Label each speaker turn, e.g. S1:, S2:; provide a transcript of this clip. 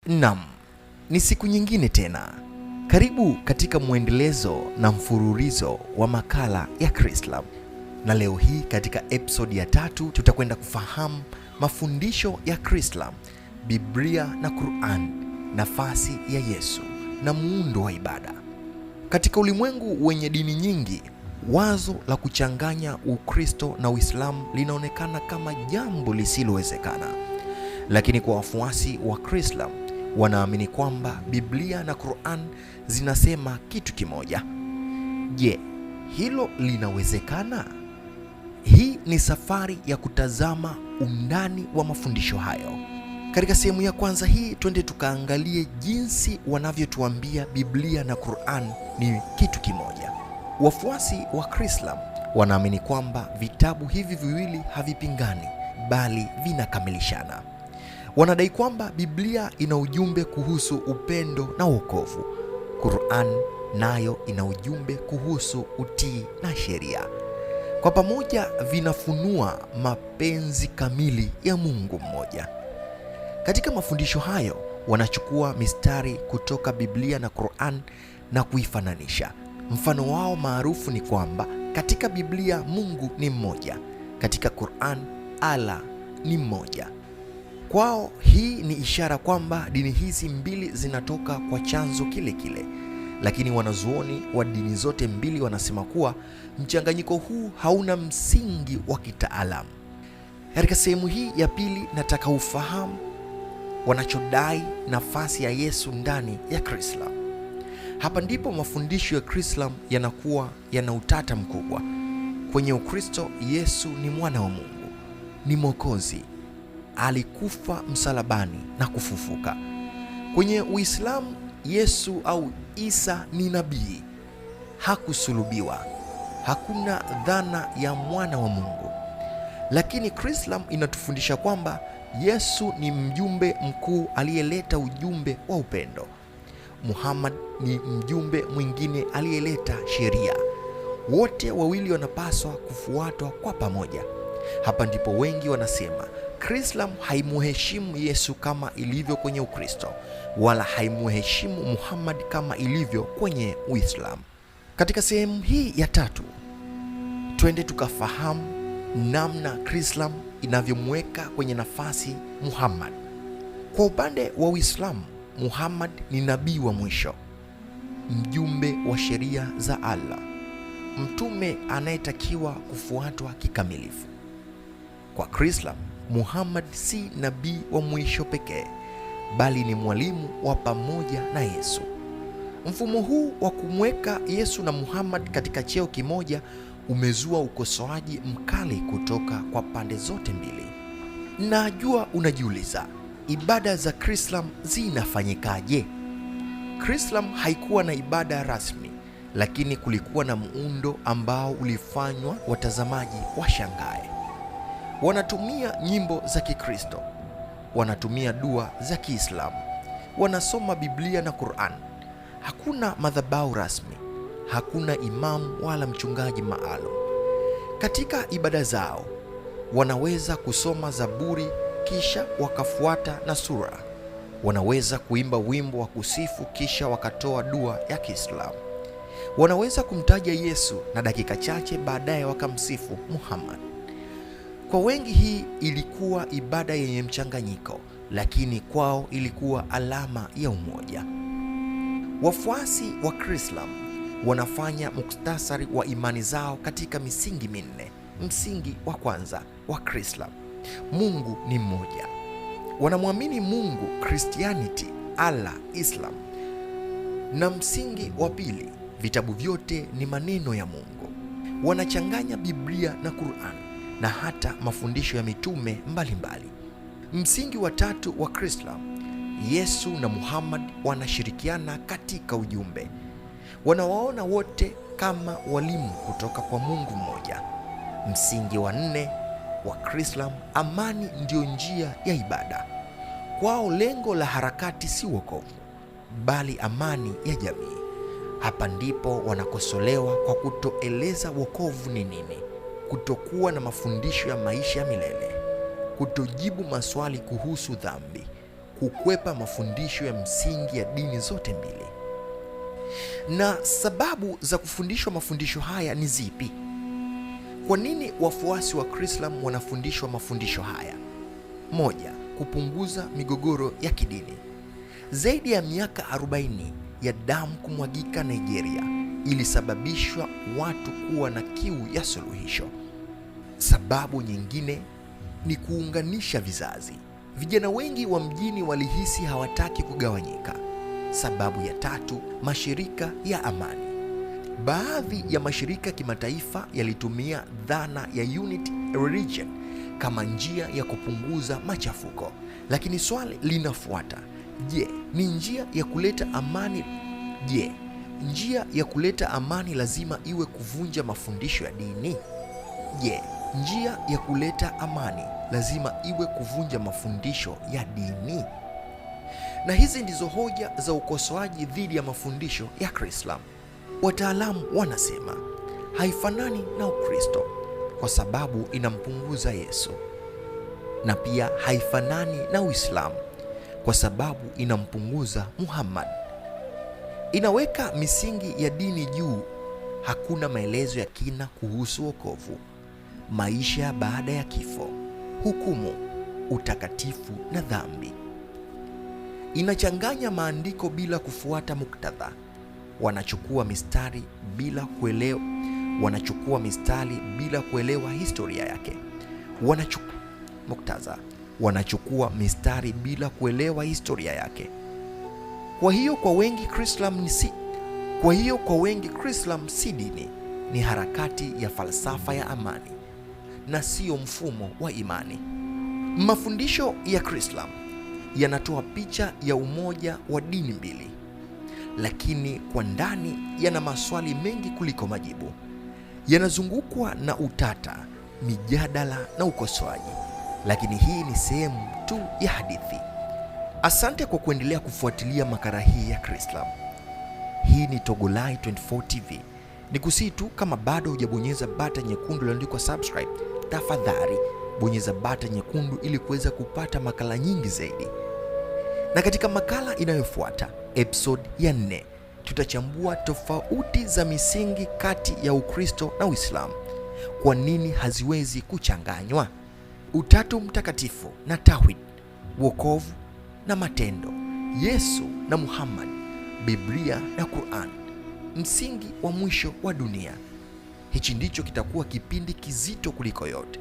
S1: Naam, ni siku nyingine tena. Karibu katika mwendelezo na mfululizo wa makala ya Chrislam. Na leo hii katika episode ya 3 tutakwenda kufahamu mafundisho ya Chrislam, Biblia na Quran, nafasi ya Yesu na muundo wa ibada. Katika ulimwengu wenye dini nyingi, wazo la kuchanganya Ukristo na Uislamu linaonekana kama jambo lisilowezekana. Lakini kwa wafuasi wa Chrislam, wanaamini kwamba Biblia na Quran zinasema kitu kimoja. Je, hilo linawezekana? Hii ni safari ya kutazama undani wa mafundisho hayo. Katika sehemu ya kwanza hii, twende tukaangalie jinsi wanavyotuambia Biblia na Quran ni kitu kimoja. Wafuasi wa Chrislam wanaamini kwamba vitabu hivi viwili havipingani, bali vinakamilishana. Wanadai kwamba Biblia ina ujumbe kuhusu upendo na wokovu. Quran nayo ina ujumbe kuhusu utii na sheria. Kwa pamoja vinafunua mapenzi kamili ya Mungu mmoja. Katika mafundisho hayo, wanachukua mistari kutoka Biblia na Quran na kuifananisha. Mfano wao maarufu ni kwamba katika Biblia Mungu ni mmoja, katika Quran Allah ni mmoja. Kwao hii ni ishara kwamba dini hizi mbili zinatoka kwa chanzo kile kile. Lakini wanazuoni wa dini zote mbili wanasema kuwa mchanganyiko huu hauna msingi wa kitaalamu. Katika sehemu hii ya pili nataka ufahamu wanachodai nafasi ya Yesu ndani ya Chrislam. Hapa ndipo mafundisho ya Chrislam yanakuwa yana utata mkubwa. Kwenye Ukristo, Yesu ni mwana wa Mungu, ni Mwokozi, alikufa msalabani na kufufuka. Kwenye Uislamu, Yesu au Isa ni nabii, hakusulubiwa, hakuna dhana ya mwana wa Mungu. Lakini Chrislam inatufundisha kwamba Yesu ni mjumbe mkuu aliyeleta ujumbe wa upendo. Muhammad ni mjumbe mwingine aliyeleta sheria. Wote wawili wanapaswa kufuatwa kwa pamoja. Hapa ndipo wengi wanasema Chrislam haimuheshimu Yesu kama ilivyo kwenye Ukristo, wala haimuheshimu Muhammad kama ilivyo kwenye Uislamu. Katika sehemu hii ya 3, twende tukafahamu namna Chrislam inavyomweka kwenye nafasi Muhammad. Kwa upande wa Uislamu, Muhammad ni nabii wa mwisho, mjumbe wa sheria za Allah, mtume anayetakiwa kufuatwa kikamilifu. Kwa Chrislam, Muhammad si nabii wa mwisho pekee, bali ni mwalimu wa pamoja na Yesu. Mfumo huu wa kumweka Yesu na Muhammad katika cheo kimoja umezua ukosoaji mkali kutoka kwa pande zote mbili. Najua unajiuliza, ibada za Chrislam zinafanyikaje? Chrislam haikuwa na ibada rasmi, lakini kulikuwa na muundo ambao ulifanywa watazamaji washangae. Wanatumia nyimbo za Kikristo, wanatumia dua za Kiislamu, wanasoma Biblia na Quran. Hakuna madhabahu rasmi, hakuna imamu wala mchungaji maalum. Katika ibada zao, wanaweza kusoma Zaburi kisha wakafuata na sura. Wanaweza kuimba wimbo wa kusifu kisha wakatoa dua ya Kiislamu. Wanaweza kumtaja Yesu na dakika chache baadaye wakamsifu Muhammad. Kwa wengi hii ilikuwa ibada yenye mchanganyiko, lakini kwao ilikuwa alama ya umoja. Wafuasi wa Chrislam wanafanya muktasari wa imani zao katika misingi minne. Msingi wa kwanza wa Chrislam, Mungu ni mmoja. Wanamwamini Mungu, Christianity, Allah, Islam. Na msingi wa pili, vitabu vyote ni maneno ya Mungu. Wanachanganya Biblia na Quran na hata mafundisho ya mitume mbalimbali. Msingi wa tatu wa Chrislam, Yesu na Muhammad wanashirikiana katika ujumbe. Wanawaona wote kama walimu kutoka kwa Mungu mmoja. Msingi wa 4 wa Chrislam, amani ndio njia ya ibada. Kwao lengo la harakati si wokovu, bali amani ya jamii. Hapa ndipo wanakosolewa kwa kutoeleza wokovu ni nini, kutokuwa na mafundisho ya maisha ya milele, kutojibu maswali kuhusu dhambi, kukwepa mafundisho ya msingi ya dini zote mbili. Na sababu za kufundishwa mafundisho haya ni zipi? Kwa nini wafuasi wa Kristo wanafundishwa mafundisho haya? Moja, kupunguza migogoro ya kidini. Zaidi ya miaka 40 ya damu kumwagika Nigeria ilisababishwa watu kuwa na kiu ya suluhisho. Sababu nyingine ni kuunganisha vizazi. Vijana wengi wa mjini walihisi hawataki kugawanyika. Sababu ya tatu, mashirika ya amani. Baadhi ya mashirika kimataifa yalitumia dhana ya unity religion kama njia ya kupunguza machafuko. Lakini swali linafuata, je, ni njia ya kuleta amani? Je, njia ya kuleta amani lazima iwe kuvunja mafundisho ya dini? Je, njia ya kuleta amani lazima iwe kuvunja mafundisho ya dini? Na hizi ndizo hoja za ukosoaji dhidi ya mafundisho ya Kristo. Wataalamu wanasema haifanani na Ukristo kwa sababu inampunguza Yesu, na pia haifanani na Uislamu kwa sababu inampunguza Muhammad. Inaweka misingi ya dini juu, hakuna maelezo ya kina kuhusu wokovu, maisha baada ya kifo, hukumu, utakatifu na dhambi. Inachanganya maandiko bila kufuata muktadha. Wanachukua mistari bila kuelewa historia yake. Kwa hiyo kwa wengi Kristo si dini, ni harakati ya falsafa ya amani na sio mfumo wa imani. Mafundisho ya Kristo yanatoa picha ya umoja wa dini mbili, lakini kwa ndani yana maswali mengi kuliko majibu. Yanazungukwa na utata, mijadala na ukosoaji, lakini hii ni sehemu tu ya hadithi. Asante kwa kuendelea kufuatilia makala hii ya Kristo. Hii ni Togolai 24 TV. Nikusihi tu, kama bado hujabonyeza bata nyekundu iliyoandikwa subscribe, tafadhali bonyeza bata nyekundu ili kuweza kupata makala nyingi zaidi. Na katika makala inayofuata, episode ya 4, tutachambua tofauti za misingi kati ya Ukristo na Uislamu. Kwa nini haziwezi kuchanganywa? Utatu Mtakatifu na Tawhid, wokovu na matendo, Yesu na Muhammad, Biblia na Qur'an, msingi wa mwisho wa dunia. Hichi ndicho kitakuwa kipindi kizito kuliko yote.